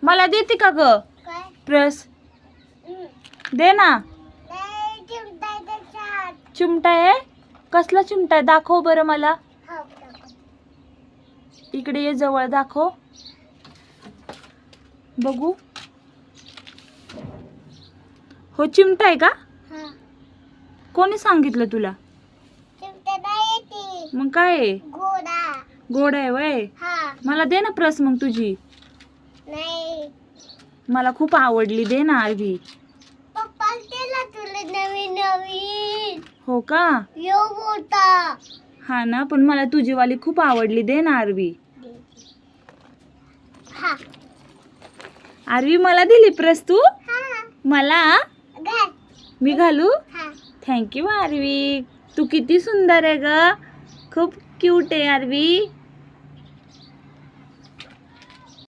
मला देते का ग काय प्रस? दे ना. नाही चिमटा त्याच्यात. चिमटा आहे? कसला चिमटा आहे? दाखव बरं मला. हो टाकू. इकडे ये, जवळ दाखव बघू. हो चिमटा आहे का? हा कोणी सांगितलं तुला? चिमटा नाही ती मग काय आहे? घोडा. गोड आहे वय. हा मला दे ना प्रस मग तुझी. नाही मला खूप आवडली, दे ना आरवी. पप्पा केला तुला नवीन नवीन हो का? यो मोठा. हा ना, पण मला तुझी वाली खूप आवडली, दे ना आरवी. हा आरवी मला दिली प्रस तू? हा मला? घाल. मी घालू? हा थँक्यू आरवी. तू किती सुंदर आहे ग, खूप क्यूट आहे आरवी.